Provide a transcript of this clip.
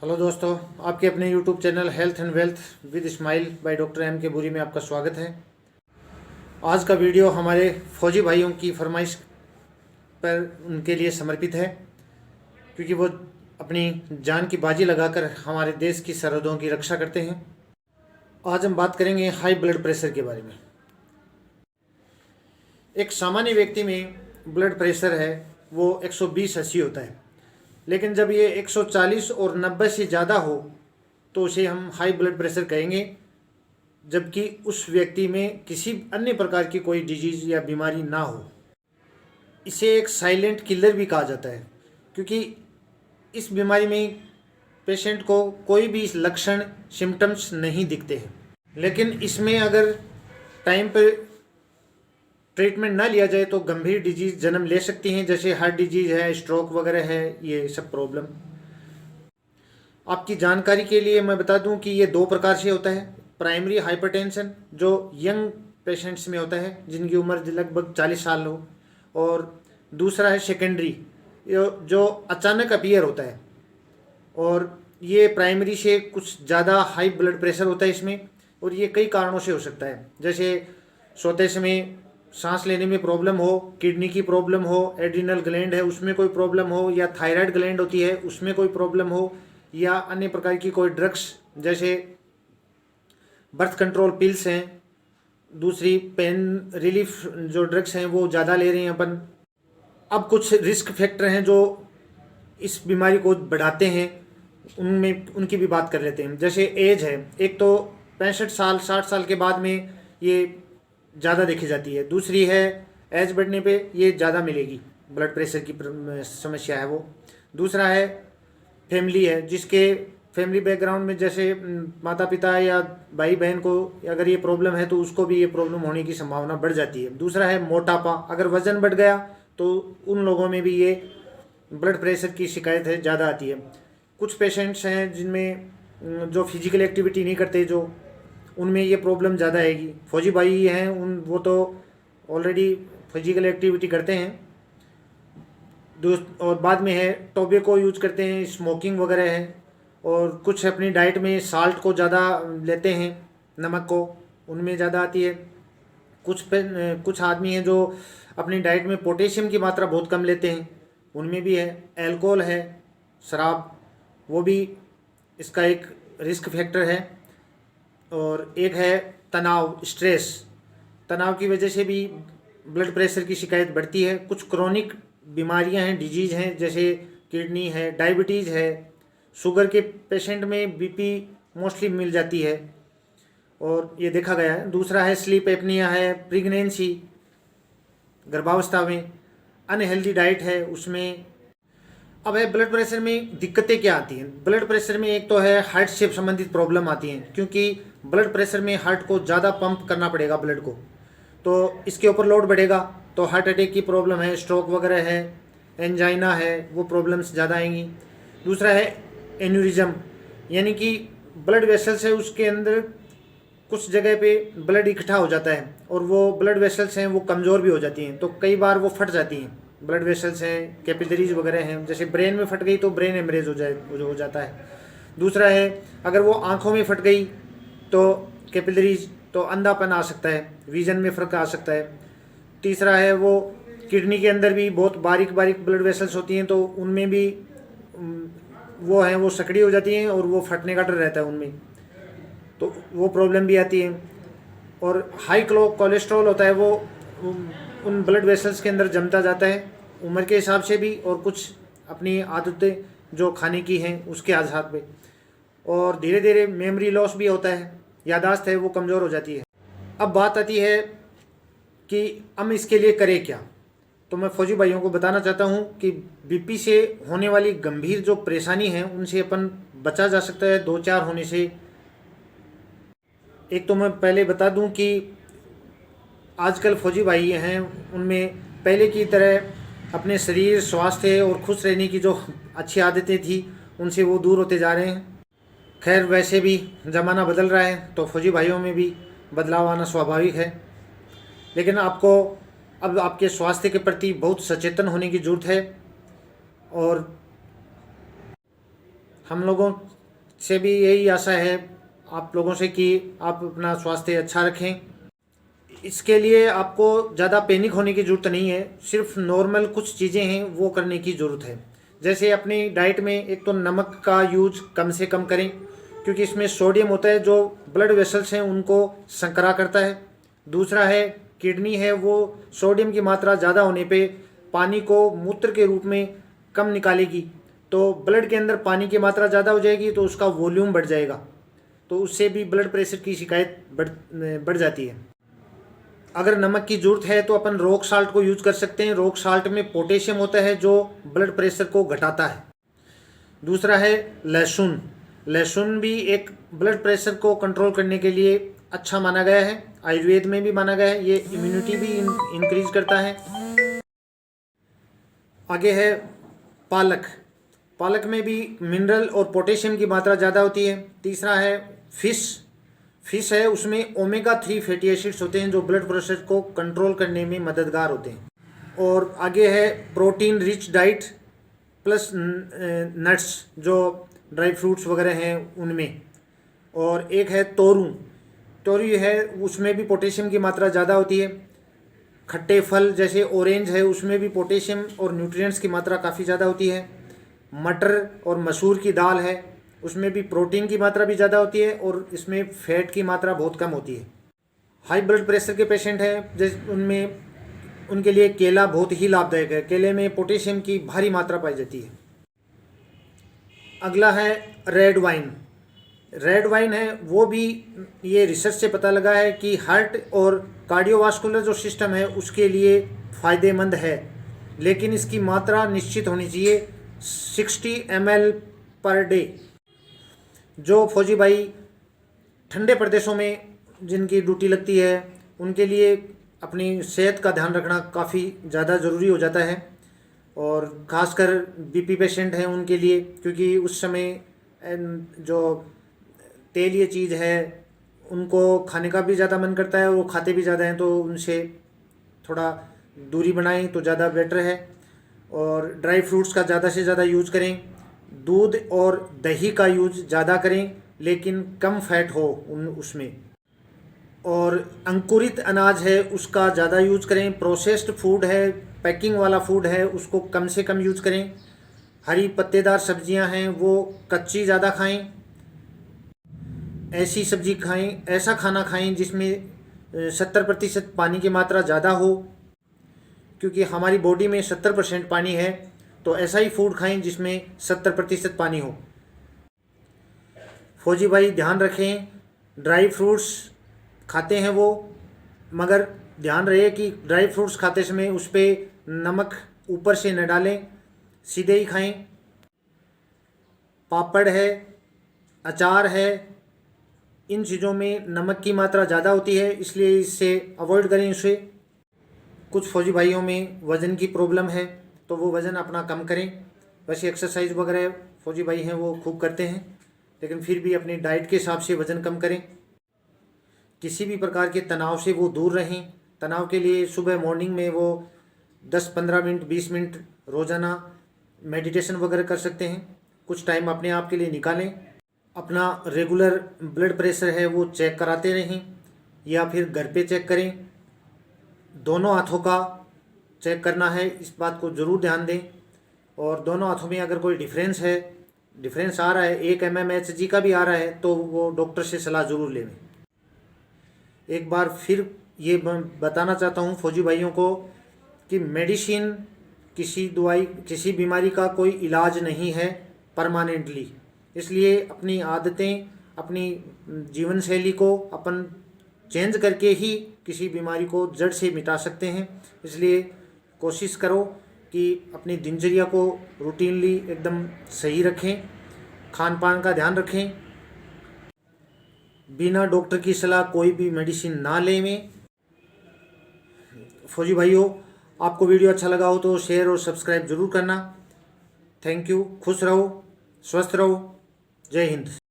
Hello दोस्तों, आपके अपने YouTube channel health and wealth with smile by doctor M K Buri में आपका स्वागत है। आज का वीडियो हमारे फौजी भाइयों की फरमाइश पर उनके लिए समर्पित है, क्योंकि वो अपनी जान की बाजी लगाकर हमारे देश की सरहदों की रक्षा करते हैं। आज हम बात करेंगे हाई ब्लड प्रेशर के बारे में। एक सामान्य व्यक्ति में ब्लड प्रेशर है वो 120/80 होता है, लेकिन जब ये 140 और 90 से ज़्यादा हो तो उसे हम हाई ब्लड प्रेशर कहेंगे, जबकि उस व्यक्ति में किसी अन्य प्रकार की कोई डिजीज़ या बीमारी ना हो। इसे एक साइलेंट किलर भी कहा जाता है, क्योंकि इस बीमारी में पेशेंट को कोई भी लक्षण सिम्टम्स नहीं दिखते हैं, लेकिन इसमें अगर टाइम पर ट्रीटमेंट ना लिया जाए तो गंभीर डिजीज़ जन्म ले सकती हैं, जैसे हार्ट डिजीज़ है, स्ट्रोक वगैरह है, ये सब प्रॉब्लम। आपकी जानकारी के लिए मैं बता दूं कि ये दो प्रकार से होता है। प्राइमरी हाइपरटेंशन जो यंग पेशेंट्स में होता है, जिनकी उम्र लगभग 40 साल हो, और दूसरा है सेकेंडरी जो अचानक अपीयर होता है, और ये प्राइमरी से कुछ ज़्यादा हाई ब्लड प्रेशर होता है इसमें, और ये कई कारणों से हो सकता है, जैसे सोते समय सांस लेने में प्रॉब्लम हो, किडनी की प्रॉब्लम हो, एड्रिनल ग्लैंड है उसमें कोई प्रॉब्लम हो, या थायराइड ग्लैंड होती है उसमें कोई प्रॉब्लम हो, या अन्य प्रकार की कोई ड्रग्स जैसे बर्थ कंट्रोल पिल्स हैं, दूसरी पेन रिलीफ जो ड्रग्स हैं वो ज़्यादा ले रहे हैं अपन। अब कुछ रिस्क फैक्टर हैं जो इस बीमारी को बढ़ाते हैं, उनमें उनकी भी बात कर लेते हैं। जैसे एज है, एक तो 65 साल 60 साल के बाद में ये ज़्यादा देखी जाती है, दूसरी है एज बढ़ने पे ये ज़्यादा मिलेगी, ब्लड प्रेशर की समस्या है वो। दूसरा है फैमिली है, जिसके फैमिली बैकग्राउंड में जैसे माता पिता या भाई बहन को अगर ये प्रॉब्लम है तो उसको भी ये प्रॉब्लम होने की संभावना बढ़ जाती है। दूसरा है मोटापा, अगर वज़न बढ़ गया तो उन लोगों में भी ये ब्लड प्रेशर की शिकायत है ज़्यादा आती है। कुछ पेशेंट्स हैं जिनमें जो फिजिकल एक्टिविटी नहीं करते, जो उनमें ये प्रॉब्लम ज़्यादा आएगी। फौजी भाई हैं वो तो ऑलरेडी फिजिकल एक्टिविटी करते हैं। और बाद में है टोबैको यूज करते हैं, स्मोकिंग वगैरह है, और कुछ अपनी डाइट में साल्ट को ज़्यादा लेते हैं, नमक को, उनमें ज़्यादा आती है। कुछ आदमी हैं जो अपनी डाइट में पोटेशियम की मात्रा बहुत कम लेते हैं, उनमें भी है। अल्कोहल है, शराब, वो भी इसका एक रिस्क फैक्टर है। और एक है तनाव, स्ट्रेस, तनाव की वजह से भी ब्लड प्रेशर की शिकायत बढ़ती है। कुछ क्रोनिक बीमारियां हैं, डिजीज़ हैं, जैसे किडनी है, डायबिटीज़ है, शुगर के पेशेंट में बीपी मोस्टली मिल जाती है, और ये देखा गया है। दूसरा है स्लीप एपनिया है, प्रेगनेंसी, गर्भावस्था में, अनहेल्दी डाइट है उसमें। अब है ब्लड प्रेशर में दिक्कतें क्या आती हैं। ब्लड प्रेशर में एक तो है हार्ट से संबंधित प्रॉब्लम आती हैं, क्योंकि ब्लड प्रेशर में हार्ट को ज़्यादा पंप करना पड़ेगा ब्लड को, तो इसके ऊपर लोड बढ़ेगा तो हार्ट अटैक की प्रॉब्लम है, स्ट्रोक वगैरह है, एंजाइना है, वो प्रॉब्लम्स ज़्यादा आएंगी। दूसरा है एन्यूरिज्म, यानी कि ब्लड वेसल्स है उसके अंदर कुछ जगह पे ब्लड इकट्ठा हो जाता है, और वो ब्लड वेसल्स हैं वो कमज़ोर भी हो जाती हैं, तो कई बार वो फट जाती हैं। ब्लड वेसल्स हैं, कैपिलरीज वगैरह हैं, जैसे ब्रेन में फट गई तो ब्रेन हेमरेज हो जाता है। दूसरा है अगर वो आँखों में फट गई तो कैपिलरीज, तो अंधापन आ सकता है, विजन में फ़र्क आ सकता है। तीसरा है वो किडनी के अंदर भी बहुत बारीक बारीक ब्लड वेसल्स होती हैं, तो उनमें भी वो हैं वो सकड़ी हो जाती हैं, और वो फटने का डर रहता है उनमें, तो वो प्रॉब्लम भी आती है। और हाई कोलेस्ट्रॉल होता है, वो उन ब्लड वेसल्स के अंदर जमता जाता है उम्र के हिसाब से भी, और कुछ अपनी आदतें जो खाने की हैं उसके आधार पे, और धीरे धीरे मेमोरी लॉस भी होता है, यादाश्त है वो कमज़ोर हो जाती है। अब बात आती है कि हम इसके लिए करें क्या। तो मैं फौजी भाइयों को बताना चाहता हूं कि बीपी से होने वाली गंभीर जो परेशानी है उनसे अपन बचा जा सकता है 2-4 होने से। एक तो मैं पहले बता दूं कि आजकल फौजी भाई हैं उनमें पहले की तरह अपने शरीर, स्वास्थ्य और खुश रहने की जो अच्छी आदतें थी उनसे वो दूर होते जा रहे हैं। खैर, वैसे भी ज़माना बदल रहा है तो फौजी भाइयों में भी बदलाव आना स्वाभाविक है, लेकिन आपको अब आपके स्वास्थ्य के प्रति बहुत सचेतन होने की ज़रूरत है। और हम लोगों से भी यही आशा है आप लोगों से कि आप अपना स्वास्थ्य अच्छा रखें। इसके लिए आपको ज़्यादा पैनिक होने की ज़रूरत नहीं है, सिर्फ नॉर्मल कुछ चीज़ें हैं वो करने की ज़रूरत है। जैसे अपनी डाइट में एक तो नमक का यूज कम से कम करें, क्योंकि इसमें सोडियम होता है जो ब्लड वेसल्स हैं उनको संकरा करता है। दूसरा है किडनी है, वो सोडियम की मात्रा ज़्यादा होने पे पानी को मूत्र के रूप में कम निकालेगी, तो ब्लड के अंदर पानी की मात्रा ज़्यादा हो जाएगी तो उसका वॉल्यूम बढ़ जाएगा, तो उससे भी ब्लड प्रेशर की शिकायत बढ़ जाती है। अगर नमक की ज़रूरत है तो अपन रॉक साल्ट को यूज़ कर सकते हैं। रॉक साल्ट में पोटेशियम होता है जो ब्लड प्रेशर को घटाता है। दूसरा है लहसुन। लहसुन भी एक ब्लड प्रेशर को कंट्रोल करने के लिए अच्छा माना गया है, आयुर्वेद में भी माना गया है, ये इम्यूनिटी भी इंक्रीज करता है। आगे है पालक। पालक में भी मिनरल और पोटेशियम की मात्रा ज़्यादा होती है। तीसरा है फिश है, उसमें ओमेगा 3 फैटी एसिड्स होते हैं जो ब्लड प्रेशर को कंट्रोल करने में मददगार होते हैं। और आगे है protein rich diet plus nuts जो ड्राई फ्रूट्स वगैरह हैं उनमें। और एक है तोरू है, उसमें भी पोटेशियम की मात्रा ज़्यादा होती है। खट्टे फल जैसे ऑरेंज है, उसमें भी पोटेशियम और न्यूट्रिएंट्स की मात्रा काफ़ी ज़्यादा होती है। मटर और मसूर की दाल है, उसमें भी प्रोटीन की मात्रा भी ज़्यादा होती है और इसमें फैट की मात्रा बहुत कम होती है। हाई ब्लड प्रेशर के पेशेंट हैं जैसे उनके लिए केला बहुत ही लाभदायक है। केले में पोटेशियम की भारी मात्रा पाई जाती है। अगला है रेड वाइन। रेड वाइन है वो भी ये रिसर्च से पता लगा है कि हार्ट और कार्डियोवास्कुलर जो सिस्टम है उसके लिए फ़ायदेमंद है, लेकिन इसकी मात्रा निश्चित होनी चाहिए 60 ml पर डे। जो फौजी भाई ठंडे प्रदेशों में जिनकी ड्यूटी लगती है उनके लिए अपनी सेहत का ध्यान रखना काफ़ी ज़्यादा ज़रूरी हो जाता है, और ख़ासकर बीपी पेशेंट हैं उनके लिए, क्योंकि उस समय जो तेलीय चीज़ है उनको खाने का भी ज़्यादा मन करता है, वो खाते भी ज़्यादा हैं, तो उनसे थोड़ा दूरी बनाएं तो ज़्यादा बेटर है। और ड्राई फ्रूट्स का ज़्यादा से ज़्यादा यूज़ करें। दूध और दही का यूज़ ज़्यादा करें लेकिन कम फैट हो उसमें। और अंकुरित अनाज है उसका ज़्यादा यूज़ करें। प्रोसेस्ड फूड है, पैकिंग वाला फूड है, उसको कम से कम यूज़ करें। हरी पत्तेदार सब्जियां हैं वो कच्ची ज़्यादा खाएं। ऐसी सब्जी खाएं, ऐसा खाना खाएं जिसमें 70% पानी की मात्रा ज़्यादा हो, क्योंकि हमारी बॉडी में 70% पानी है, तो ऐसा ही फूड खाएं जिसमें 70% पानी हो। फौजी भाई ध्यान रखें, ड्राई फ्रूट्स खाते हैं वो, मगर ध्यान रहे कि ड्राई फ्रूट्स खाते समय उस पर नमक ऊपर से न डालें, सीधे ही खाएं। पापड़ है, अचार है, इन चीज़ों में नमक की मात्रा ज़्यादा होती है, इसलिए इससे अवॉइड करें इसे। कुछ फौजी भाइयों में वज़न की प्रॉब्लम है तो वो वज़न अपना कम करें। वैसे एक्सरसाइज वगैरह फौजी भाई हैं वो खूब करते हैं, लेकिन फिर भी अपनी डाइट के हिसाब से वज़न कम करें। किसी भी प्रकार के तनाव से वो दूर रहें। तनाव के लिए सुबह मॉर्निंग में वो 10-15 मिनट 20 मिनट रोज़ाना मेडिटेशन वगैरह कर सकते हैं। कुछ टाइम अपने आप के लिए निकालें। अपना रेगुलर ब्लड प्रेशर है वो चेक कराते रहें, या फिर घर पे चेक करें। दोनों हाथों का चेक करना है, इस बात को ज़रूर ध्यान दें। और दोनों हाथों में अगर कोई डिफरेंस आ रहा है, 1 mmHg का भी आ रहा है, तो वो डॉक्टर से सलाह ज़रूर लें। एक बार फिर ये बताना चाहता हूँ फौजी भाइयों को कि मेडिसिन किसी बीमारी का कोई इलाज नहीं है परमानेंटली। इसलिए अपनी आदतें, अपनी जीवन शैली को अपन चेंज करके ही किसी बीमारी को जड़ से मिटा सकते हैं। इसलिए कोशिश करो कि अपनी दिनचर्या को रूटीनली एकदम सही रखें, खान पान का ध्यान रखें, बिना डॉक्टर की सलाह कोई भी मेडिसिन ना लें। फौजी भाइयों, आपको वीडियो अच्छा लगा हो तो शेयर और सब्सक्राइब ज़रूर करना। Thank you. खुश रहो, स्वस्थ रहो। जय हिंद।